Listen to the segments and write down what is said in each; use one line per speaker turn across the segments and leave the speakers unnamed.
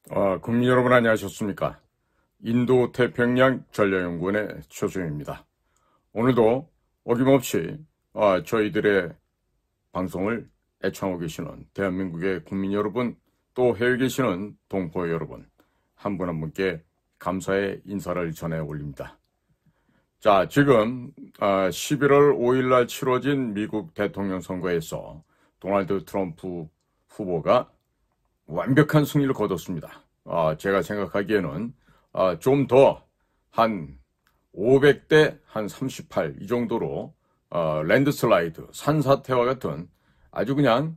국민 여러분 안녕하셨습니까? 인도 태평양 전략연구원의 최수영입니다. 오늘도 어김없이 저희들의 방송을 애청하고 계시는 대한민국의 국민 여러분, 또 해외에 계시는 동포 여러분, 한 분 한 분께 감사의 인사를 전해 올립니다. 자, 지금 11월 5일 날 치러진 미국 대통령 선거에서 도널드 트럼프 후보가 완벽한 승리를 거뒀습니다. 제가 생각하기에는 좀 더 한 500대 한 38 이 정도로 랜드슬라이드, 산사태와 같은 아주 그냥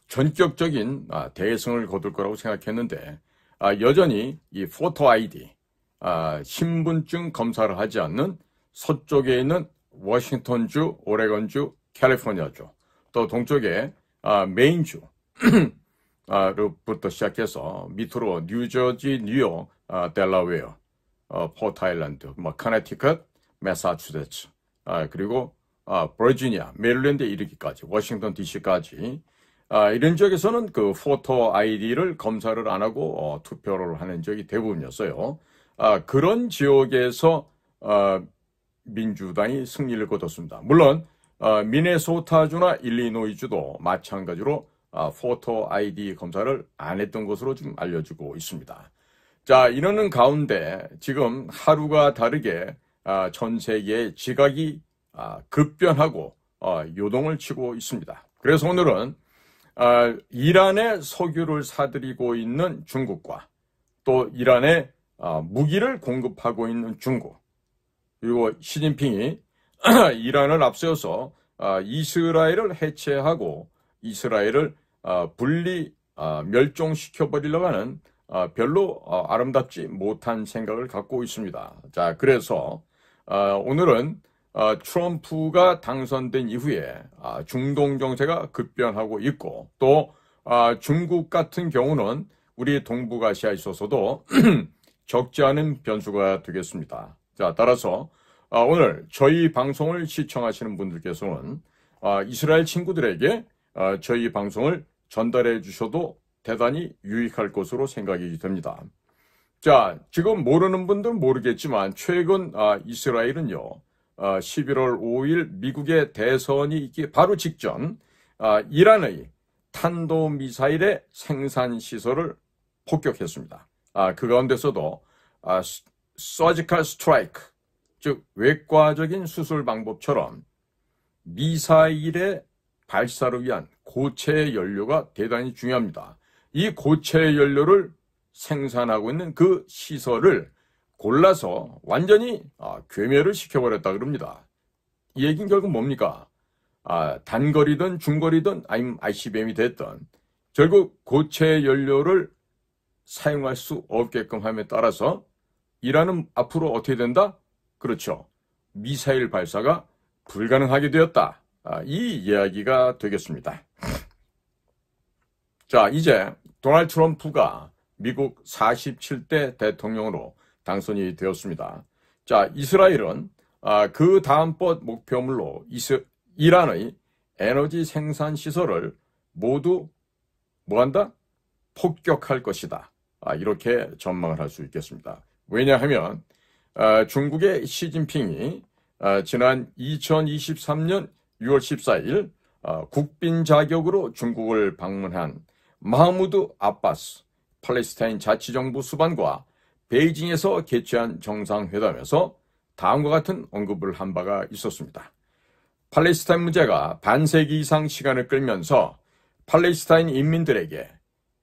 전격적인 대승을 거둘 거라고 생각했는데 여전히 이 포토 아이디, 신분증 검사를 하지 않는 서쪽에 있는 워싱턴주, 오레곤주, 캘리포니아주, 또 동쪽에 메인주 부터 시작해서 밑으로 뉴저지, 뉴욕, 델라웨어, 포트아일랜드, 커네티컷, 매사추세츠, 그리고 버지니아, 메릴랜드에 이르기까지, 워싱턴 DC까지 이런 지역에서는 그 포토 아이디를 검사를 안 하고 투표를 하는 지역이 대부분이었어요. 그런 지역에서 민주당이 승리를 거뒀습니다. 물론 미네소타주나 일리노이주도 마찬가지로 포토 아이디 검사를 안 했던 것으로 좀 알려지고 있습니다. 자, 이러는 가운데 지금 하루가 다르게 전 세계의 지각이 급변하고 요동을 치고 있습니다. 그래서 오늘은 이란에 석유를 사들이고 있는 중국과 또 이란에 무기를 공급하고 있는 중국, 그리고 시진핑이 이란을 앞세워서 이스라엘을 해체하고 이스라엘을 분리 멸종시켜버리려고 하는 별로 아름답지 못한 생각을 갖고 있습니다. 자, 그래서 오늘은 트럼프가 당선된 이후에 중동 정세가 급변하고 있고 또 중국 같은 경우는 우리 동북아시아에 있어서도 적지 않은 변수가 되겠습니다. 자, 따라서 오늘 저희 방송을 시청하시는 분들께서는 이스라엘 친구들에게 저희 방송을 전달해 주셔도 대단히 유익할 것으로 생각이 됩니다. 자, 지금 모르는 분들은 모르겠지만 최근 이스라엘은요, 11월 5일 미국의 대선이 있기 바로 직전 이란의 탄도미사일의 생산시설을 폭격했습니다. 그 가운데서도 서지컬 스트라이크, 즉 외과적인 수술 방법처럼 미사일의 발사를 위한 고체 연료가 대단히 중요합니다. 이 고체 연료를 생산하고 있는 그 시설을 골라서 완전히 괴멸을 시켜버렸다 그럽니다. 이 얘기는 결국 뭡니까? 단거리든 중거리든 아니면 ICBM이 됐든 결국 고체 연료를 사용할 수 없게끔 함에 따라서 이란은 앞으로 어떻게 된다? 그렇죠. 미사일 발사가 불가능하게 되었다. 이 이야기가 되겠습니다. 자, 이제 도널드 트럼프가 미국 47대 대통령으로 당선이 되었습니다. 자, 이스라엘은 그 다음번 목표물로 이란의 에너지 생산 시설을 모두 뭐한다? 폭격할 것이다. 이렇게 전망을 할 수 있겠습니다. 왜냐하면 중국의 시진핑이 지난 2023년 6월 14일 국빈 자격으로 중국을 방문한 마흐무드 아바스 팔레스타인 자치정부 수반과 베이징에서 개최한 정상회담에서 다음과 같은 언급을 한 바가 있었습니다. 팔레스타인 문제가 반세기 이상 시간을 끌면서 팔레스타인 인민들에게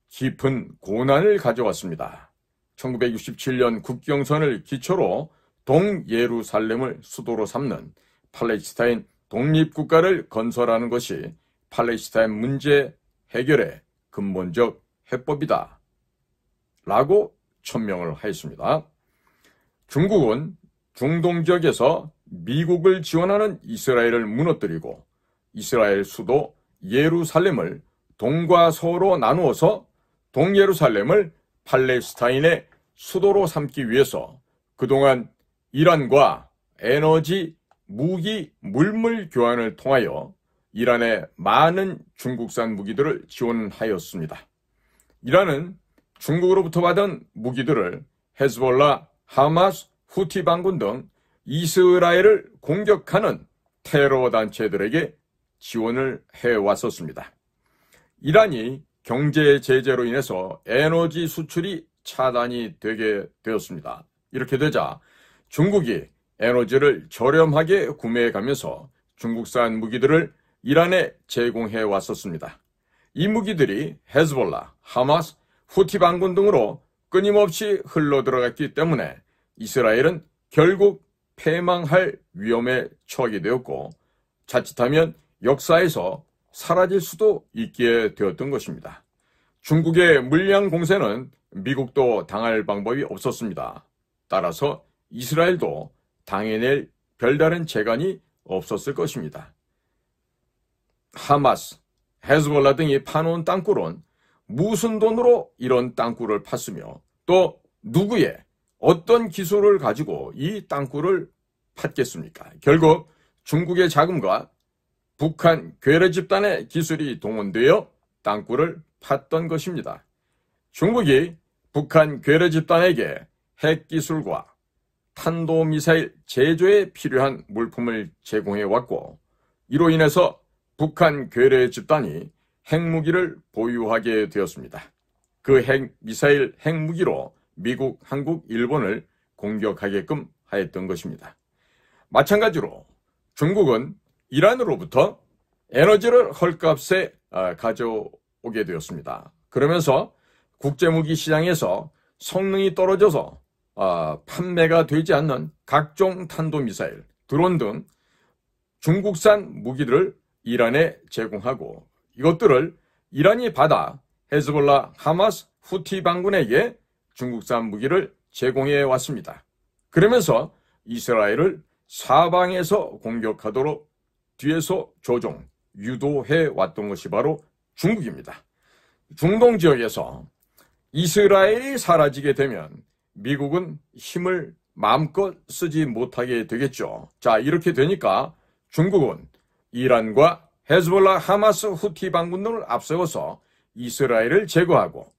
깊은 고난을 가져왔습니다. 1967년 국경선을 기초로 동예루살렘을 수도로 삼는 팔레스타인 독립국가를 건설하는 것이 팔레스타인 문제 해결의 근본적 해법이다. 라고 천명을 하였습니다. 중국은 중동 지역에서 미국을 지원하는 이스라엘을 무너뜨리고 이스라엘 수도 예루살렘을 동과 서로 나누어서 동예루살렘을 팔레스타인의 수도로 삼기 위해서 그동안 이란과 에너지, 무기, 물물 교환을 통하여 이란에 많은 중국산 무기들을 지원하였습니다. 이란은 중국으로부터 받은 무기들을 헤즈볼라, 하마스, 후티 반군 등 이스라엘을 공격하는 테러 단체들에게 지원을 해왔었습니다. 이란이 경제 제재로 인해서 에너지 수출이 차단이 되게 되었습니다. 이렇게 되자 중국이 에너지를 저렴하게 구매해가면서 중국산 무기들을 이란에 제공해 왔었습니다. 이 무기들이 헤즈볼라, 하마스, 후티 반군 등으로 끊임없이 흘러들어갔기 때문에 이스라엘은 결국 패망할 위험에 처하게 되었고 자칫하면 역사에서 사라질 수도 있게 되었던 것입니다. 중국의 물량 공세는 미국도 당할 방법이 없었습니다. 따라서 이스라엘도 당해낼 별다른 재간이 없었을 것입니다. 하마스, 헤즈볼라 등이 파놓은 땅굴은 무슨 돈으로 이런 땅굴을 팠으며 또 누구의 어떤 기술을 가지고 이 땅굴을 팠겠습니까? 결국 중국의 자금과 북한 괴뢰 집단의 기술이 동원되어 땅굴을 팠던 것입니다. 중국이 북한 괴뢰 집단에게 핵기술과 탄도미사일 제조에 필요한 물품을 제공해왔고 이로 인해서 북한 괴뢰 집단이 핵무기를 보유하게 되었습니다. 그 핵미사일 핵무기로 미국, 한국, 일본을 공격하게끔 하였던 것입니다. 마찬가지로 중국은 이란으로부터 에너지를 헐값에 가져오게 되었습니다. 그러면서 국제무기 시장에서 성능이 떨어져서 판매가 되지 않는 각종 탄도미사일, 드론 등 중국산 무기들을 이란에 제공하고 이것들을 이란이 받아 헤즈볼라, 하마스, 후티 반군에게 중국산 무기를 제공해 왔습니다. 그러면서 이스라엘을 사방에서 공격하도록 뒤에서 조종, 유도해 왔던 것이 바로 중국입니다. 중동 지역에서 이스라엘이 사라지게 되면 미국은 힘을 마음껏 쓰지 못하게 되겠죠. 자, 이렇게 되니까 중국은 이란과 헤즈볼라, 하마스, 후티 반군 등을 앞세워서 이스라엘을 제거하고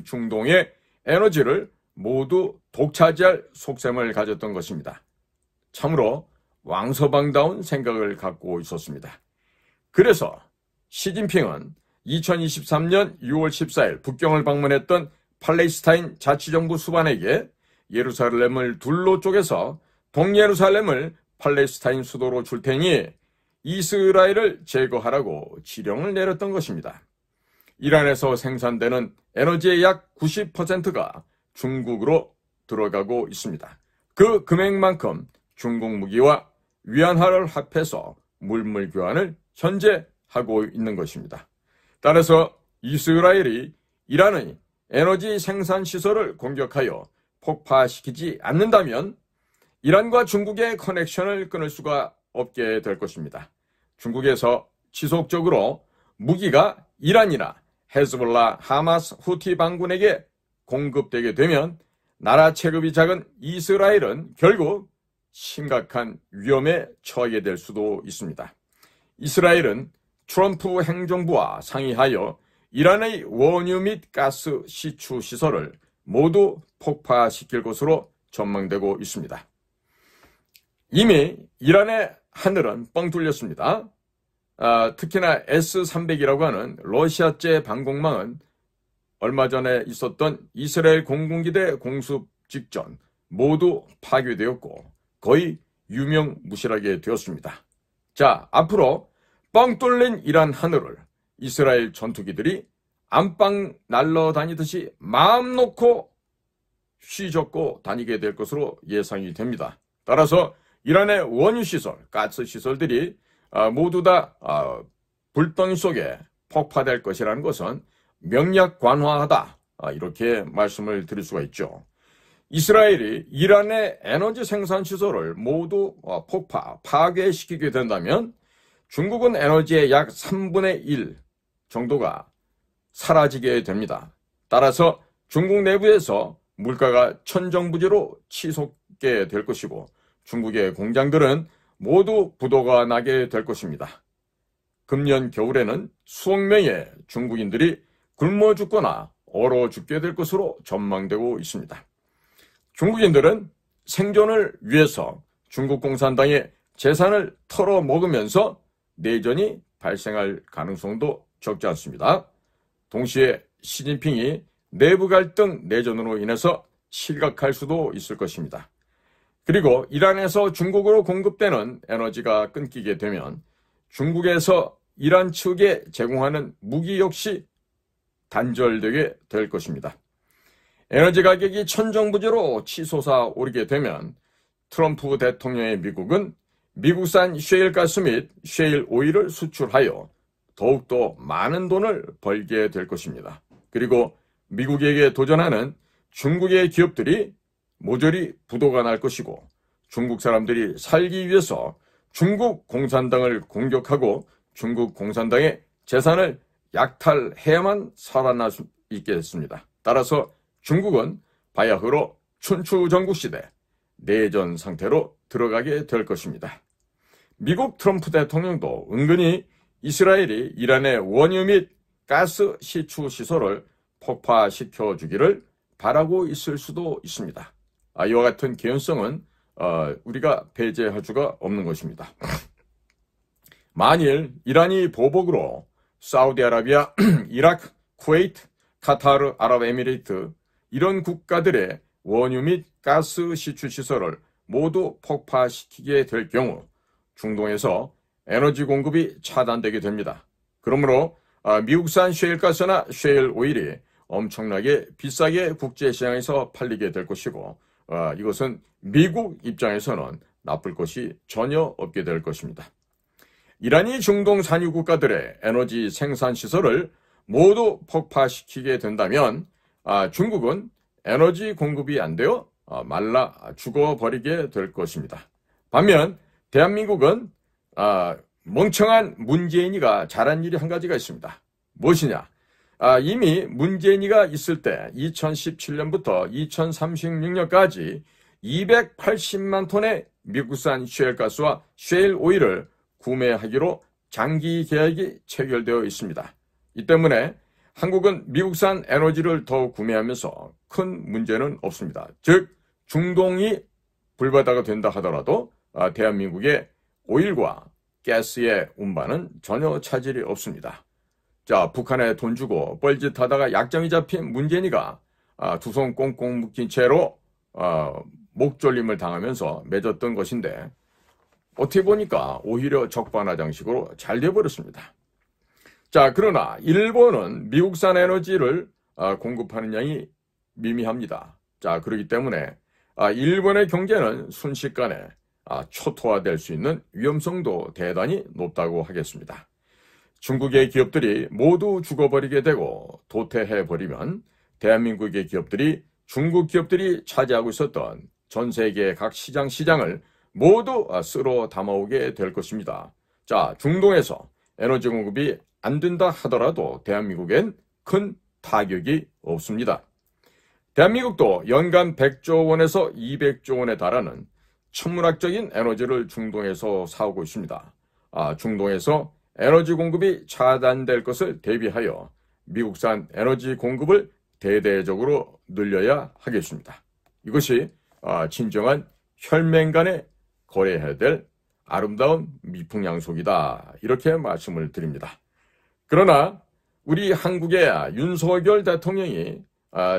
중동의 에너지를 모두 독차지할 속셈을 가졌던 것입니다. 참으로 왕서방다운 생각을 갖고 있었습니다. 그래서 시진핑은 2023년 6월 14일 북경을 방문했던 팔레스타인 자치정부 수반에게 예루살렘을 둘로 쪼개서 동예루살렘을 팔레스타인 수도로 줄 테니 이스라엘을 제거하라고 지령을 내렸던 것입니다. 이란에서 생산되는 에너지의 약 90%가 중국으로 들어가고 있습니다. 그 금액만큼 중국 무기와 위안화를 합해서 물물 교환을 현재 하고 있는 것입니다. 따라서 이스라엘이 이란의 에너지 생산 시설을 공격하여 폭파시키지 않는다면 이란과 중국의 커넥션을 끊을 수가 없게 될 것입니다. 중국에서 지속적으로 무기가 이란이나 헤즈볼라, 하마스, 후티 반군에게 공급되게 되면 나라 체급이 작은 이스라엘은 결국 심각한 위험에 처하게 될 수도 있습니다. 이스라엘은 트럼프 행정부와 상의하여 이란의 원유 및 가스 시추 시설을 모두 폭파시킬 것으로 전망되고 있습니다. 이미 이란의 하늘은 뻥 뚫렸습니다. 특히나 S-300이라고 하는 러시아제 방공망은 얼마 전에 있었던 이스라엘 공군기대 공습 직전 모두 파괴되었고 거의 유명무실하게 되었습니다. 자, 앞으로 뻥 뚫린 이란 하늘을 이스라엘 전투기들이 안방 날아다니듯이 마음 놓고 휘젓고 다니게 될 것으로 예상이 됩니다. 따라서 이란의 원유시설, 가스시설들이 모두 다 불덩이 속에 폭파될 것이라는 것은 명약관화하다, 이렇게 말씀을 드릴 수가 있죠. 이스라엘이 이란의 에너지 생산시설을 모두 파괴시키게 된다면 중국은 에너지의 약 3분의 1 정도가 사라지게 됩니다. 따라서 중국 내부에서 물가가 천정부지로 치솟게 될 것이고 중국의 공장들은 모두 부도가 나게 될 것입니다. 금년 겨울에는 수억 명의 중국인들이 굶어 죽거나 얼어 죽게 될 것으로 전망되고 있습니다. 중국인들은 생존을 위해서 중국 공산당의 재산을 털어먹으면서 내전이 발생할 가능성도 적지 않습니다. 동시에 시진핑이 내부 갈등 내전으로 인해서 실각할 수도 있을 것입니다. 그리고 이란에서 중국으로 공급되는 에너지가 끊기게 되면 중국에서 이란 측에 제공하는 무기 역시 단절되게 될 것입니다. 에너지 가격이 천정부지로 치솟아 오르게 되면 트럼프 대통령의 미국은 미국산 셰일가스 및 셰일 오일을 수출하여 더욱더 많은 돈을 벌게 될 것입니다. 그리고 미국에게 도전하는 중국의 기업들이 모조리 부도가 날 것이고 중국 사람들이 살기 위해서 중국 공산당을 공격하고 중국 공산당의 재산을 약탈해야만 살아날 수 있게 됐습니다. 따라서 중국은 바야흐로 춘추전국시대 내전 상태로 들어가게 될 것입니다. 미국 트럼프 대통령도 은근히 이스라엘이 이란의 원유 및 가스 시추 시설을 폭파시켜주기를 바라고 있을 수도 있습니다. 이와 같은 개연성은 우리가 배제할 수가 없는 것입니다. 만일 이란이 보복으로 사우디아라비아, 이라크, 쿠웨이트, 카타르, 아랍에미레이트 이런 국가들의 원유 및 가스 시추 시설을 모두 폭파시키게 될 경우 중동에서 에너지 공급이 차단되게 됩니다. 그러므로 미국산 셰일가스나 셰일 오일이 엄청나게 비싸게 국제시장에서 팔리게 될 것이고 이것은 미국 입장에서는 나쁠 것이 전혀 없게 될 것입니다. 이란이 중동 산유 국가들의 에너지 생산 시설을 모두 폭파시키게 된다면 중국은 에너지 공급이 안 되어 말라 죽어버리게 될 것입니다. 반면 대한민국은 멍청한 문재인이가 잘한 일이 한 가지가 있습니다. 무엇이냐? 이미 문재인이가 있을 때 2017년부터 2036년까지 280만 톤의 미국산 셰일가스와 셰일 오일을 구매하기로 장기 계약이 체결되어 있습니다. 이 때문에 한국은 미국산 에너지를 더 구매하면서 큰 문제는 없습니다. 즉 중동이 불바다가 된다 하더라도 대한민국의 오일과 가스의 운반은 전혀 차질이 없습니다. 자, 북한에 돈 주고 뻘짓하다가 약점이 잡힌 문재인이가 두 손 꽁꽁 묶인 채로 목졸림을 당하면서 맺었던 것인데 어떻게 보니까 오히려 적반하장식으로 잘 돼버렸습니다. 자, 그러나 일본은 미국산 에너지를 공급하는 양이 미미합니다. 자, 그렇기 때문에 일본의 경제는 순식간에 초토화될 수 있는 위험성도 대단히 높다고 하겠습니다. 중국의 기업들이 모두 죽어버리게 되고 도태해버리면 대한민국의 기업들이 중국 기업들이 차지하고 있었던 전 세계 각 시장을 모두 쓸어 담아오게 될 것입니다. 자, 중동에서 에너지 공급이 안 된다 하더라도 대한민국엔 큰 타격이 없습니다. 대한민국도 연간 100조 원에서 200조 원에 달하는 천문학적인 에너지를 중동에서 사오고 있습니다. 중동에서 에너지 공급이 차단될 것을 대비하여 미국산 에너지 공급을 대대적으로 늘려야 하겠습니다. 이것이 진정한 혈맹 간에 거래해야 될 아름다운 미풍양속이다. 이렇게 말씀을 드립니다. 그러나 우리 한국의 윤석열 대통령이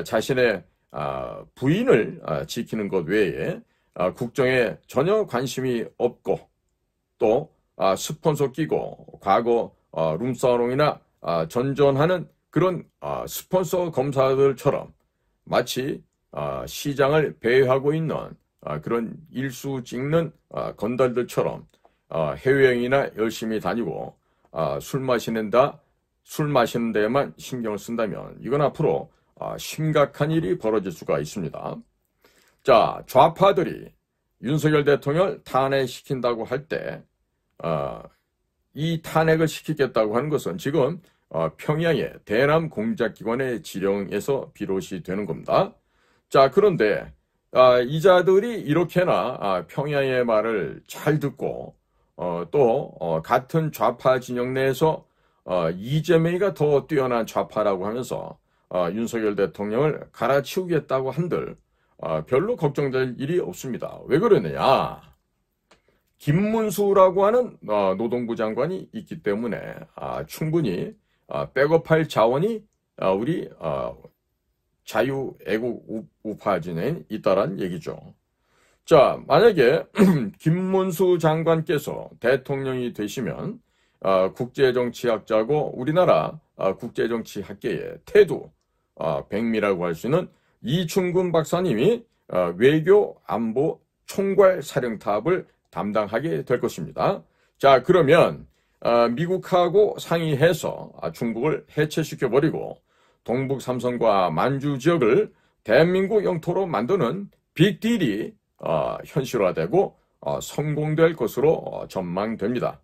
자신의 부인을 지키는 것 외에 국정에 전혀 관심이 없고 또 스폰서 끼고 과거 룸사롱이나 전전하는 그런 스폰서 검사들처럼 마치 시장을 배회하고 있는 그런 일수 찍는 건달들처럼 해외여행이나 열심히 다니고 술 마시는 데에만 신경을 쓴다면 이건 앞으로 심각한 일이 벌어질 수가 있습니다. 자, 좌파들이 윤석열 대통령을 탄핵시킨다고 할 때 이 탄핵을 시키겠다고 하는 것은 지금 평양의 대남 공작기관의 지령에서 비롯이 되는 겁니다. 자, 그런데 이자들이 이렇게나 평양의 말을 잘 듣고 또 같은 좌파 진영 내에서 이재명이가 더 뛰어난 좌파라고 하면서 윤석열 대통령을 갈아치우겠다고 한들 별로 걱정될 일이 없습니다. 왜 그러느냐? 김문수라고 하는 노동부 장관이 있기 때문에 충분히 백업할 자원이 우리 자유애국 우파진에 있다란 얘기죠. 자, 만약에 김문수 장관께서 대통령이 되시면 국제정치학자고 우리나라 국제정치학계의 태두 백미라고 할 수 있는 이충근 박사님이 외교 안보 총괄 사령탑을 담당하게 될 것입니다. 자, 그러면 미국하고 상의해서 중국을 해체시켜버리고 동북 삼성과 만주 지역을 대한민국 영토로 만드는 빅딜이 현실화되고 성공될 것으로 전망됩니다.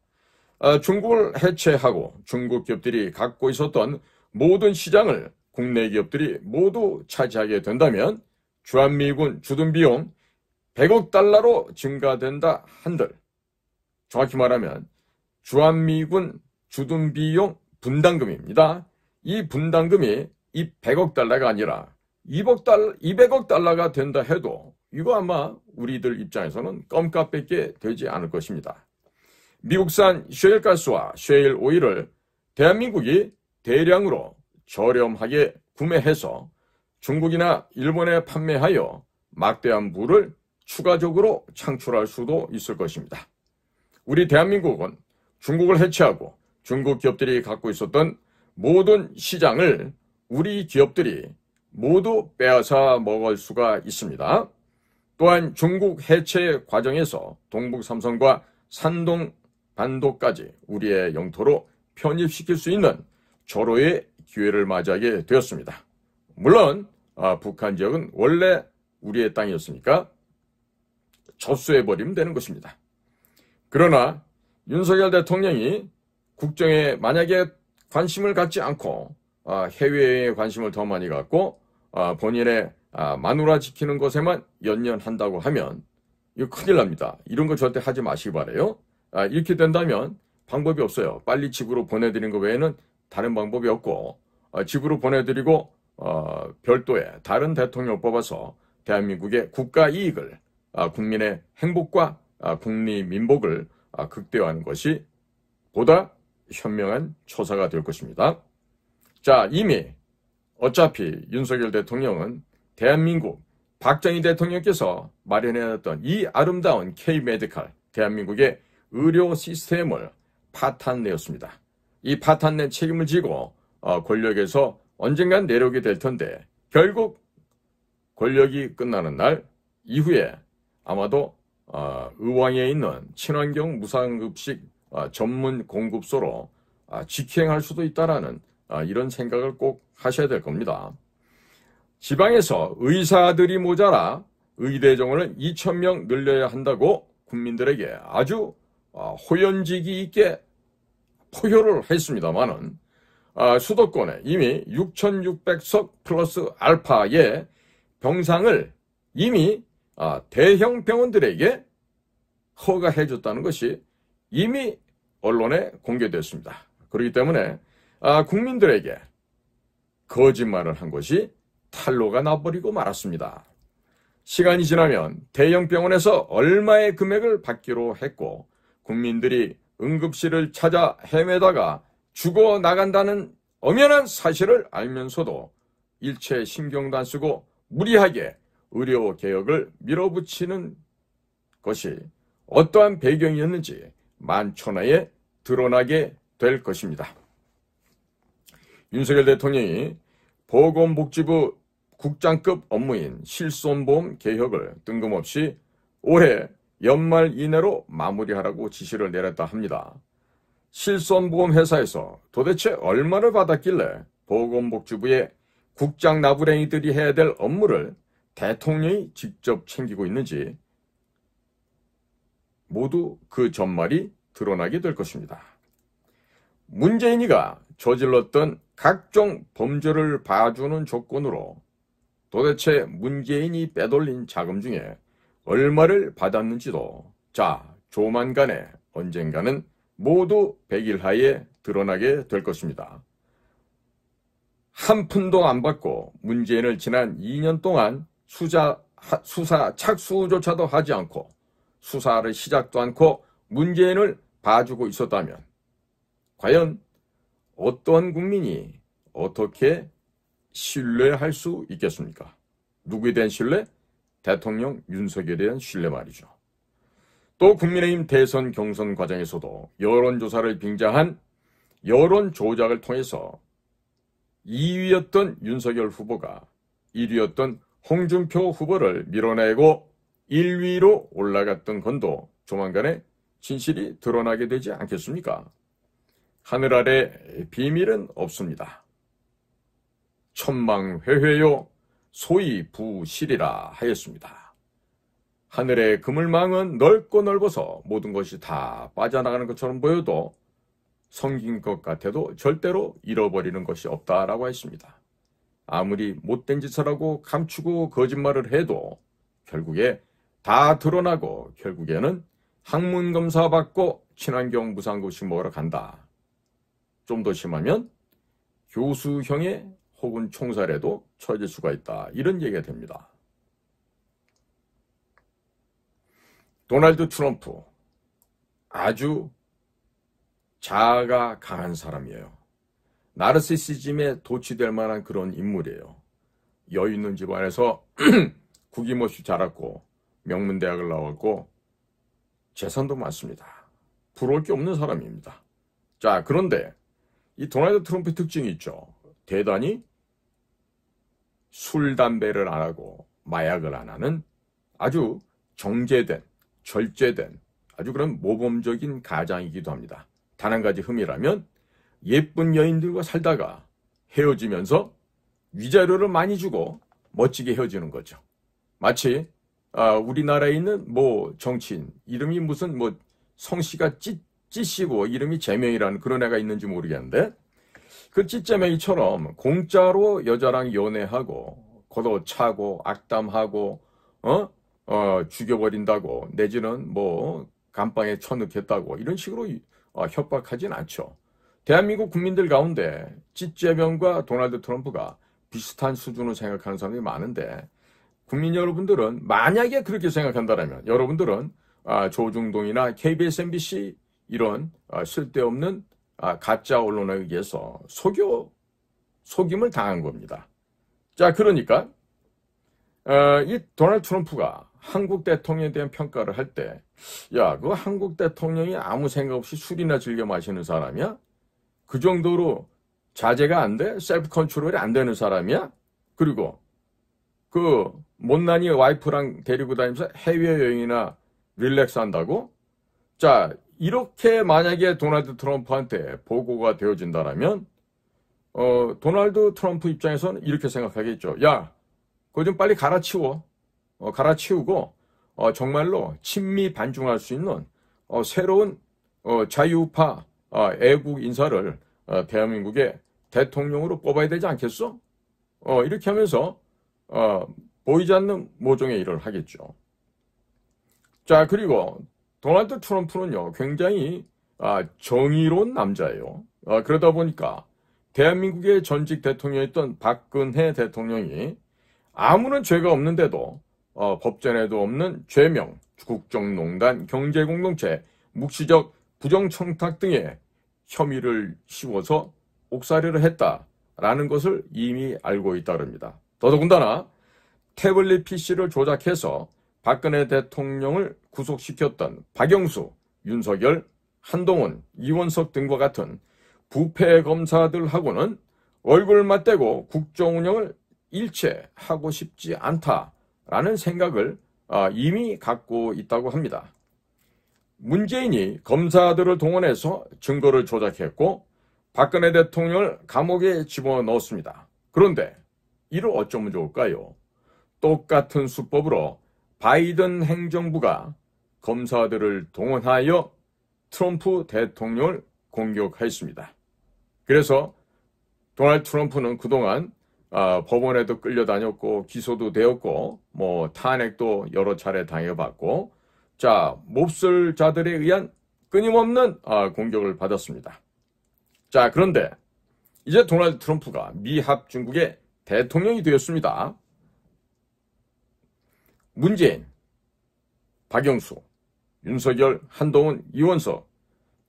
중국을 해체하고 중국 기업들이 갖고 있었던 모든 시장을 국내 기업들이 모두 차지하게 된다면 주한미군 주둔 비용 100억 달러로 증가된다 한들, 정확히 말하면 주한미군 주둔 비용 분담금입니다. 이 분담금이 이 100억 달러가 아니라 200억 달러가 된다 해도 이거 아마 우리들 입장에서는 껌값밖에 되지 않을 것입니다. 미국산 셰일가스와 셰일 오일을 대한민국이 대량으로 저렴하게 구매해서 중국이나 일본에 판매하여 막대한 부를 추가적으로 창출할 수도 있을 것입니다. 우리 대한민국은 중국을 해체하고 중국 기업들이 갖고 있었던 모든 시장을 우리 기업들이 모두 빼앗아 먹을 수가 있습니다. 또한 중국 해체 과정에서 동북 삼성과 산동 반도까지 우리의 영토로 편입시킬 수 있는 절호의 기회를 맞이하게 되었습니다. 물론 북한 지역은 원래 우리의 땅이었으니까 접수해버리면 되는 것입니다. 그러나 윤석열 대통령이 국정에 만약에 관심을 갖지 않고 해외에 관심을 더 많이 갖고 본인의 마누라 지키는 것에만 연연한다고 하면 이거 큰일 납니다. 이런 거 절대 하지 마시기 바라요. 이렇게 된다면 방법이 없어요. 빨리 집으로 보내드리는 것 외에는 다른 방법이 없고 집으로 보내드리고 별도의 다른 대통령을 뽑아서 대한민국의 국가 이익을 국민의 행복과 국리민복을 극대화하는 것이 보다 현명한 처사가 될 것입니다. 자, 이미 어차피 윤석열 대통령은 대한민국 박정희 대통령께서 마련해놨던 이 아름다운 K-메디칼 대한민국의 의료 시스템을 파탄내었습니다. 이 파탄낸 책임을 지고 권력에서 언젠간 내려오게 될 텐데 결국 권력이 끝나는 날 이후에 아마도 의왕에 있는 친환경 무상급식 전문 공급소로 직행할 수도 있다라는 이런 생각을 꼭 하셔야 될 겁니다. 지방에서 의사들이 모자라 의대 정원을 2,000명 늘려야 한다고 국민들에게 아주 호연지기 있게 포효를 했습니다마는 수도권에 이미 6,600석 플러스 알파의 병상을 이미 대형 병원들에게 허가해줬다는 것이 이미 언론에 공개됐습니다. 그렇기 때문에 국민들에게 거짓말을 한 것이 탄로가 나버리고 말았습니다. 시간이 지나면 대형 병원에서 얼마의 금액을 받기로 했고 국민들이 응급실을 찾아 헤매다가 죽어나간다는 엄연한 사실을 알면서도 일체 신경도 안 쓰고 무리하게 의료개혁을 밀어붙이는 것이 어떠한 배경이었는지 만천하에 드러나게 될 것입니다. 윤석열 대통령이 보건복지부 국장급 업무인 실손보험 개혁을 뜬금없이 올해 연말 이내로 마무리하라고 지시를 내렸다 합니다. 실손보험 회사에서 도대체 얼마를 받았길래 보건복지부의 국장 나부랭이들이 해야 될 업무를 대통령이 직접 챙기고 있는지 모두 그 전말이 드러나게 될 것입니다. 문재인이가 저질렀던 각종 범죄를 봐주는 조건으로 도대체 문재인이 빼돌린 자금 중에 얼마를 받았는지도 조만간에 언젠가는 모두 백일하에 드러나게 될 것입니다. 한 푼도 안 받고 문재인을 지난 2년 동안 수사 착수조차도 하지 않고 수사를 시작도 않고 문재인을 봐주고 있었다면 과연 어떤 국민이 어떻게 신뢰할 수 있겠습니까? 누구에 대한 신뢰? 대통령 윤석열에 대한 신뢰 말이죠. 또 국민의힘 대선 경선 과정에서도 여론조사를 빙자한 여론 조작을 통해서 2위였던 윤석열 후보가 1위였던 홍준표 후보를 밀어내고 1위로 올라갔던 건도 조만간에 진실이 드러나게 되지 않겠습니까? 하늘 아래 비밀은 없습니다. 천망회회요 소위 부실이라 하였습니다. 하늘의 그물망은 넓고 넓어서 모든 것이 다 빠져나가는 것처럼 보여도 성긴 것 같아도 절대로 잃어버리는 것이 없다라고 했습니다. 아무리 못된 짓을 하고 감추고 거짓말을 해도 결국에 다 드러나고 결국에는 학문검사 받고 친환경 무상급식 먹으러 간다. 좀 더 심하면 교수형에 혹은 총살에도 처해질 수가 있다. 이런 얘기가 됩니다. 도널드 트럼프 아주 자아가 강한 사람이에요. 나르시시즘에 도취될 만한 그런 인물이에요. 여유 있는 집안에서 국임없이 자랐고 명문대학을 나왔고 재산도 많습니다. 부러울 게 없는 사람입니다. 자, 그런데 이 도널드 트럼프의 특징이 있죠. 대단히 술, 담배를 안 하고 마약을 안 하는 아주 정제된, 절제된 아주 그런 모범적인 가장이기도 합니다. 단 한 가지 흠이라면 예쁜 여인들과 살다가 헤어지면서 위자료를 많이 주고 멋지게 헤어지는 거죠. 마치 우리나라에 있는 정치인 이름이 무슨 성씨가 찌씨고 이름이 재명이라는 그런 애가 있는지 모르겠는데 그 찌재명이처럼 공짜로 여자랑 연애하고 걷어차고 악담하고 죽여버린다고 내지는 감방에 쳐넣겠다고 이런 식으로 협박하진 않죠. 대한민국 국민들 가운데 찌재명과 도널드 트럼프가 비슷한 수준으로 생각하는 사람이 많은데 국민 여러분들은 만약에 그렇게 생각한다면 여러분들은 조중동이나 KBS, MBC 이런 쓸데없는 가짜 언론에 의해서 속임을 당한 겁니다. 자, 그러니까 이 도널드 트럼프가 한국 대통령에 대한 평가를 할 때 그 한국 대통령이 아무 생각 없이 술이나 즐겨 마시는 사람이야? 그 정도로 자제가 안 돼? 셀프 컨트롤이 안 되는 사람이야? 그리고 그 못난이 와이프랑 데리고 다니면서 해외여행이나 릴렉스 한다고? 자, 이렇게 만약에 도널드 트럼프한테 보고가 되어진다면 도널드 트럼프 입장에서는 이렇게 생각하겠죠. 야, 그거 좀 빨리 갈아치워. 갈아치우고 정말로 친미 반중할 수 있는 새로운 자유파 애국 인사를 대한민국의 대통령으로 뽑아야 되지 않겠어? 이렇게 하면서 보이지 않는 모종의 일을 하겠죠. 자, 그리고 도널드 트럼프는요 굉장히 정의로운 남자예요. 그러다 보니까 대한민국의 전직 대통령이었던 박근혜 대통령이 아무런 죄가 없는데도 법전에도 없는 죄명, 국정농단, 경제공동체, 묵시적 부정청탁 등의 혐의를 씌워서 옥살이를 했다라는 것을 이미 알고 있다 그럽니다. 더더군다나 태블릿 PC를 조작해서 박근혜 대통령을 구속시켰던 박영수, 윤석열, 한동훈, 이원석 등과 같은 부패 검사들하고는 얼굴 맞대고 국정 운영을 일체 하고 싶지 않다라는 생각을 이미 갖고 있다고 합니다. 문재인이 검사들을 동원해서 증거를 조작했고 박근혜 대통령을 감옥에 집어넣었습니다. 그런데 이를 어쩌면 좋을까요? 똑같은 수법으로 바이든 행정부가 검사들을 동원하여 트럼프 대통령을 공격했습니다. 그래서 도널드 트럼프는 그동안 법원에도 끌려다녔고 기소도 되었고 탄핵도 여러 차례 당해봤고 자, 몹쓸 자들에 의한 끊임없는 공격을 받았습니다. 자, 그런데 이제 도널드 트럼프가 미합 중국의 대통령이 되었습니다. 문재인, 박영수, 윤석열, 한동훈, 이원석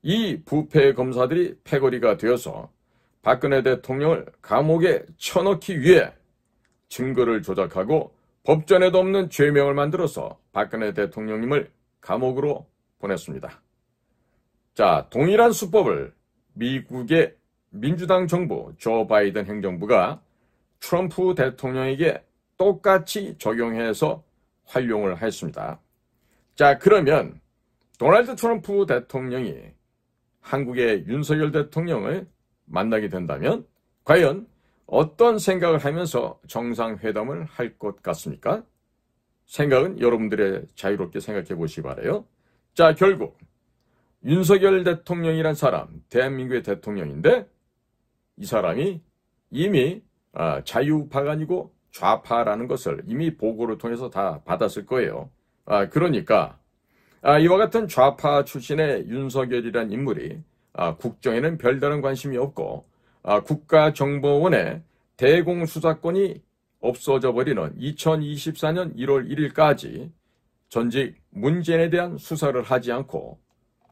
이 부패 검사들이 패거리가 되어서 박근혜 대통령을 감옥에 쳐넣기 위해 증거를 조작하고 법전에도 없는 죄명을 만들어서 박근혜 대통령님을 감옥으로 보냈습니다. 자, 동일한 수법을 미국의 민주당 정부 조 바이든 행정부가 트럼프 대통령에게 똑같이 적용해서 활용을 했습니다. 자, 그러면 도널드 트럼프 대통령이 한국의 윤석열 대통령을 만나게 된다면 과연 어떤 생각을 하면서 정상회담을 할 것 같습니까? 생각은 여러분들의 자유롭게 생각해 보시기 바라요. 자, 결국 윤석열 대통령이란 사람, 대한민국의 대통령인데 이 사람이 이미 자유파가 아니고 좌파라는 것을 이미 보고를 통해서 다 받았을 거예요. 그러니까 이와 같은 좌파 출신의 윤석열이란 인물이 국정에는 별다른 관심이 없고 국가정보원의 대공수사권이 없어져 버리는 2024년 1월 1일까지 전직 문재인에 대한 수사를 하지 않고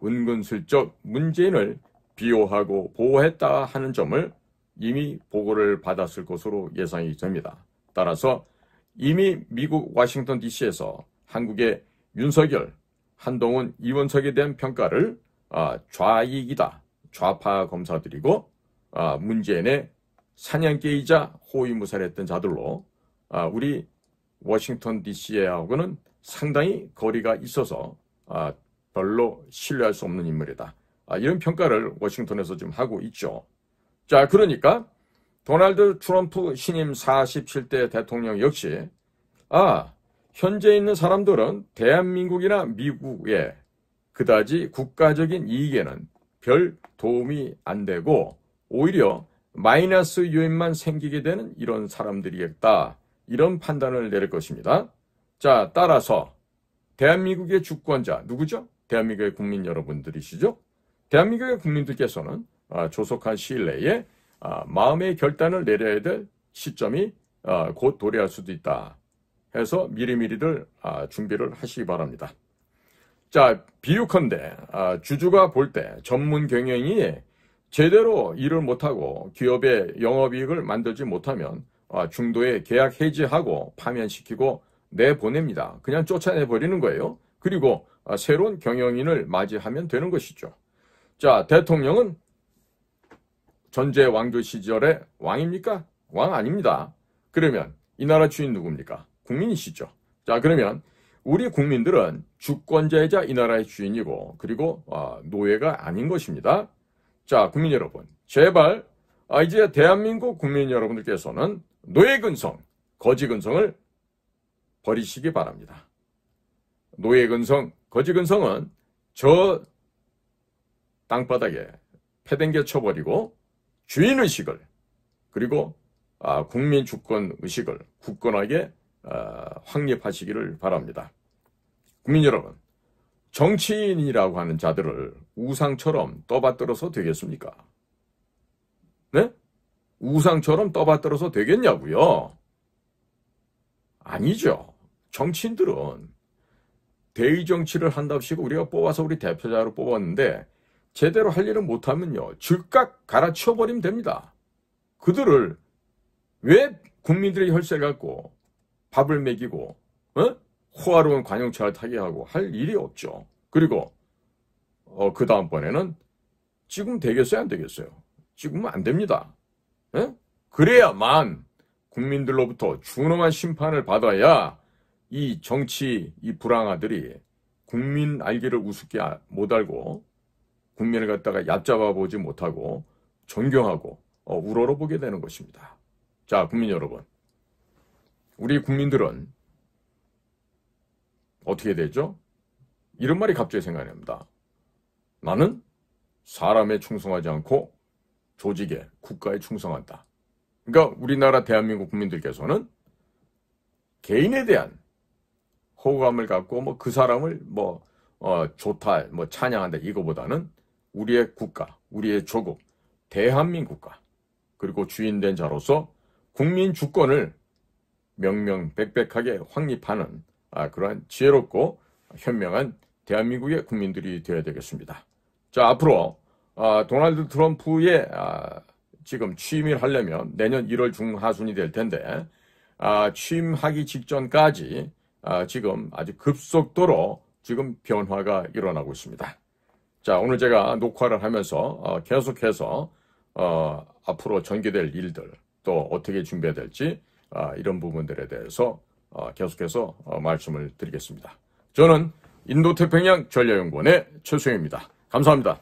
은근슬쩍 문재인을 비호하고 보호했다 하는 점을 이미 보고를 받았을 것으로 예상이 됩니다. 따라서 이미 미국 워싱턴 DC에서 한국의 윤석열, 한동훈, 이원석에 대한 평가를 좌익이다, 좌파 검사들이고 문재인의 사냥개이자 호위무사했던 자들로 우리 워싱턴 DC하고는 상당히 거리가 있어서 별로 신뢰할 수 없는 인물이다. 이런 평가를 워싱턴에서 지금 하고 있죠. 자, 그러니까 도널드 트럼프 신임 47대 대통령 역시 현재 있는 사람들은 대한민국이나 미국의 그다지 국가적인 이익에는 별 도움이 안 되고 오히려 마이너스 요인만 생기게 되는 이런 사람들이겠다. 이런 판단을 내릴 것입니다. 자, 따라서 대한민국의 주권자 누구죠? 대한민국의 국민 여러분들이시죠? 대한민국의 국민들께서는 조속한 시일 내에 마음의 결단을 내려야 될 시점이 곧 도래할 수도 있다 해서 미리미리들 준비를 하시기 바랍니다. 자, 비유컨대 주주가 볼 때 전문 경영이 제대로 일을 못하고 기업의 영업이익을 만들지 못하면 중도에 계약 해지하고 파면시키고 내보냅니다. 그냥 쫓아내버리는 거예요. 그리고 새로운 경영인을 맞이하면 되는 것이죠. 자, 대통령은 전제 왕조 시절의 왕입니까? 왕 아닙니다. 그러면 이 나라 주인 누굽니까? 국민이시죠. 자, 그러면 우리 국민들은 주권자이자 이 나라의 주인이고 그리고 노예가 아닌 것입니다. 자, 국민 여러분, 제발 이제 대한민국 국민 여러분들께서는 노예 근성, 거지 근성을 버리시기 바랍니다. 노예 근성, 거지 근성은 저 땅바닥에 패댕겨 쳐버리고 주인의식을 그리고 국민 주권 의식을 굳건하게 확립하시기를 바랍니다. 국민 여러분, 정치인이라고 하는 자들을 우상처럼 떠받들어서 되겠습니까? 네? 우상처럼 떠받들어서 되겠냐고요? 아니죠. 정치인들은 대의 정치를 한답시고 우리가 뽑아서 우리 대표자로 뽑았는데 제대로 할 일을 못하면요, 즉각 갈아치워버리면 됩니다. 그들을 왜 국민들의 혈세를 갖고 밥을 먹이고 호화로운 관용차를 타게 하고 할 일이 없죠. 그리고 그 다음번에는 지금 되겠어요, 안 되겠어요? 지금은 안 됩니다. 그래야만 국민들로부터 준엄한 심판을 받아야 이 정치, 이 불황아들이 국민 알기를 우습게 못 알고 국민을 갖다가 얕잡아 보지 못하고 존경하고 우러러보게 되는 것입니다. 자, 국민 여러분, 우리 국민들은 어떻게 되죠? 이런 말이 갑자기 생각이 납니다. 나는 사람에 충성하지 않고 조직에, 국가에 충성한다. 그러니까 우리나라 대한민국 국민들께서는 개인에 대한 호감을 갖고 그 사람을 좋다, 찬양한다 이거보다는 우리의 국가, 우리의 조국, 대한민국과 그리고 주인된 자로서 국민 주권을 명명백백하게 확립하는 그러한 지혜롭고 현명한 대한민국의 국민들이 되어야 되겠습니다. 자, 앞으로 도널드 트럼프의 지금 취임을 하려면 내년 1월 중하순이 될 텐데 취임하기 직전까지 지금 아주 급속도로 지금 변화가 일어나고 있습니다. 자, 오늘 제가 녹화를 하면서 계속해서 앞으로 전개될 일들 또 어떻게 준비해야 될지 이런 부분들에 대해서 계속해서 말씀을 드리겠습니다. 저는 인도태평양 전략연구원의 최수영입니다. 감사합니다.